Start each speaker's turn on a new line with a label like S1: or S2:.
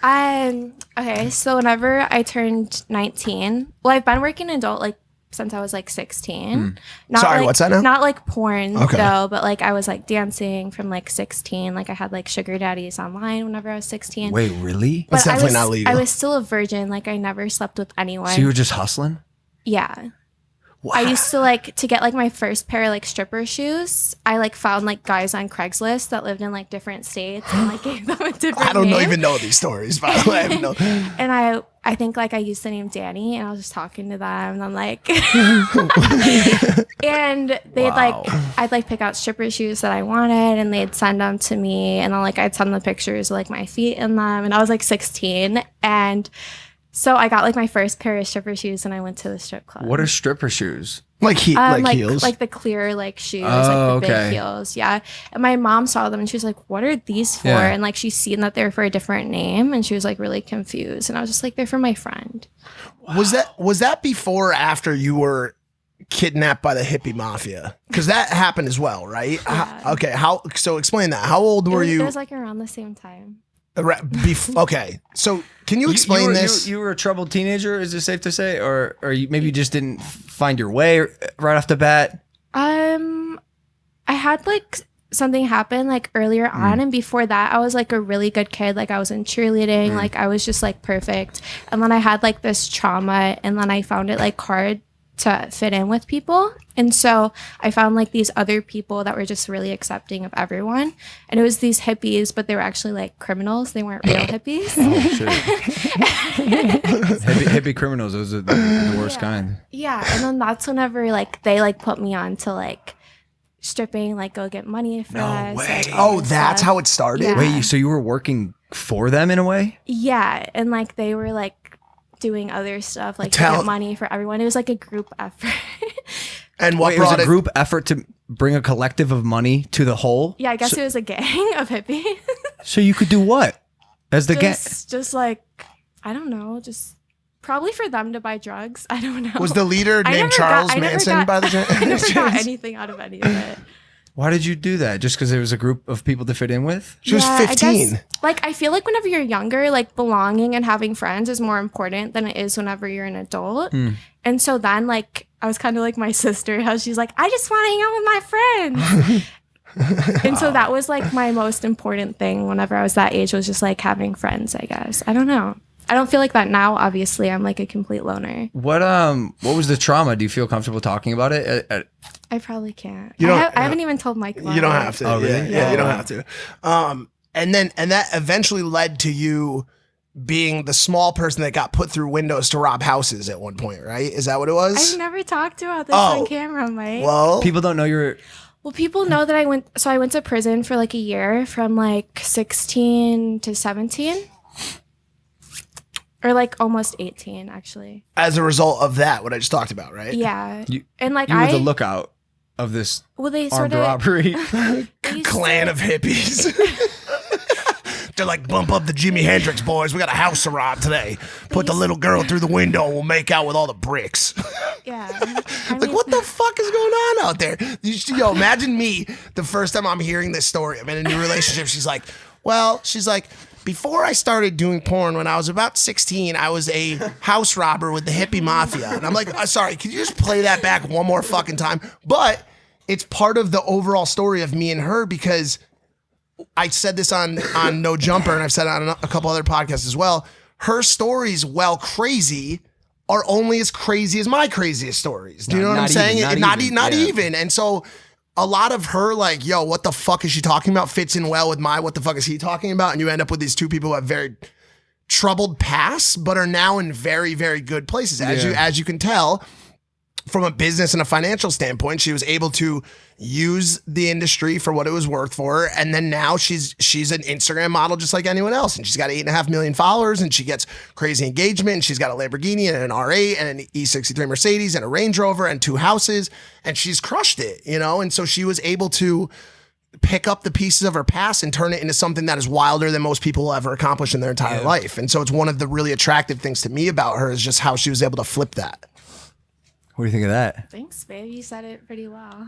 S1: Okay, so whenever I turned 19, well, I've been working adult like since I was like 16. Not
S2: Sorry,
S1: like,
S2: what's that now?
S1: Not like porn though, but like I was like dancing from like 16. Like I had like sugar daddies online whenever I was 16.
S3: Wait, really?
S2: That's definitely not legal.
S1: I was still a virgin. Like I never slept with anyone.
S3: So you were just hustling?
S1: Yeah.
S2: Wow.
S1: I used to like to get like my first pair of like stripper shoes. I like found like guys on Craigslist that lived in like different states and like gave them a different
S2: I don't
S1: name.
S2: even know these stories, by the way. I have no.
S1: And I think like I used the name Danny and I was just talking to them and I'm like and they'd like I'd like pick out stripper shoes that I wanted and they'd send them to me and then like I'd send them pictures of like my feet in them and I was like 16 and so I got like my first pair of stripper shoes and I went to the strip club.
S3: What are stripper shoes?
S2: Like heels?
S1: Like the clear like shoes, like the big heels. Yeah. And my mom saw them and she was like, what are these for?
S3: Yeah.
S1: And like she's seen that they're for a different name and she was like really confused. And I was just like, they're for my friend.
S2: Wow. Was that before or after you were kidnapped by the hippie mafia? Because that happened as well, right?
S1: Yeah.
S2: So explain that. How old were you?
S1: It was like around the same time.
S2: Okay, so can you explain this?
S3: You were a troubled teenager, is it safe to say? Or maybe you just didn't find your way right off the bat?
S1: I had like something happen like earlier on and before that I was like a really good kid. Like I was in cheerleading, like I was just like perfect. And then I had like this trauma and then I found it like hard to fit in with people. And so I found like these other people that were just really accepting of everyone. And it was these hippies, but they were actually like criminals. They weren't real hippies.
S3: Oh, shit. hippie criminals, those are the worst kind.
S1: Yeah. And then that's whenever like they like put me on to like stripping, like go get money for us.
S2: Way.
S1: Like,
S2: that's how it started?
S1: Yeah.
S3: Wait, so you were working for them in a way?
S1: Yeah. And like they were like doing other stuff like to get money for everyone. It was like a group effort.
S2: And what
S3: Wait, it was a group effort to bring a collective of money to the whole?
S1: Yeah, I guess it was a gang of hippies.
S3: So you could do what as the gang?
S1: Just like, I don't know, just probably for them to buy drugs. I don't know.
S2: Was the leader named Charles Manson by the chance?
S1: I never got anything out of any of it.
S3: Why did you do that? Just because there was a group of people to fit in with?
S2: She was 15.
S1: I feel like whenever you're younger, like belonging and having friends is more important than it is whenever you're an adult. And so then like, I was kind of like my sister, how she's like, I just want to hang out with my friends. And so that was like my most important thing whenever I was that age was just like having friends, I guess. I don't know. I don't feel like that now. Obviously, I'm like a complete loner.
S3: What was the trauma? Do you feel comfortable talking about it?
S1: I probably can't.
S2: I
S1: haven't even told Mike.
S2: You don't have to.
S3: Oh, really?
S2: Yeah, you don't have to. And that eventually led to you being the small person that got put through windows to rob houses at one point, right? Is that what it was?
S1: I've never talked about this on camera, Mike.
S2: Well,
S3: people don't know you're.
S1: Well, people know that I went to prison for like a year from like 16 to 17. Or like almost 18, actually.
S2: As a result of that, what I just talked about, right?
S1: Yeah.
S3: You were the lookout of this armed robbery.
S2: Clan of hippies. They're like, bump up the Jimi Hendrix boys. We got a house to rob today. Put the little girl through the window and we'll make out with all the bricks.
S1: Yeah.
S2: What the fuck is going on out there? Yo, imagine me the first time I'm hearing this story. I'm in a new relationship. She's like, before I started doing porn when I was about 16, I was a house robber with the hippie mafia. And I'm like, sorry, could you just play that back one more fucking time? But it's part of the overall story of me and her because I said this on No Jumper and I've said it on a couple other podcasts as well. Her stories, while crazy, are only as crazy as my craziest stories. Do you know what I'm saying? Not even. And so a lot of her like, yo, what the fuck is she talking about fits in well with my what the fuck is he talking about? And you end up with these two people who have very troubled pasts, but are now in very, very good places. As you can tell, from a business and a financial standpoint, she was able to use the industry for what it was worth for her. And then now she's an Instagram model just like anyone else. And she's got 8.5 million followers and she gets crazy engagement. And she's got a Lamborghini and an R8 and an E63 Mercedes and a Range Rover and 2 houses. And she's crushed it, you know? And so she was able to pick up the pieces of her past and turn it into something that is wilder than most people will ever accomplish in their entire life. And so it's one of the really attractive things to me about her is just how she was able to flip that.
S3: What do you think of that?
S1: Thanks, babe. You said it pretty well.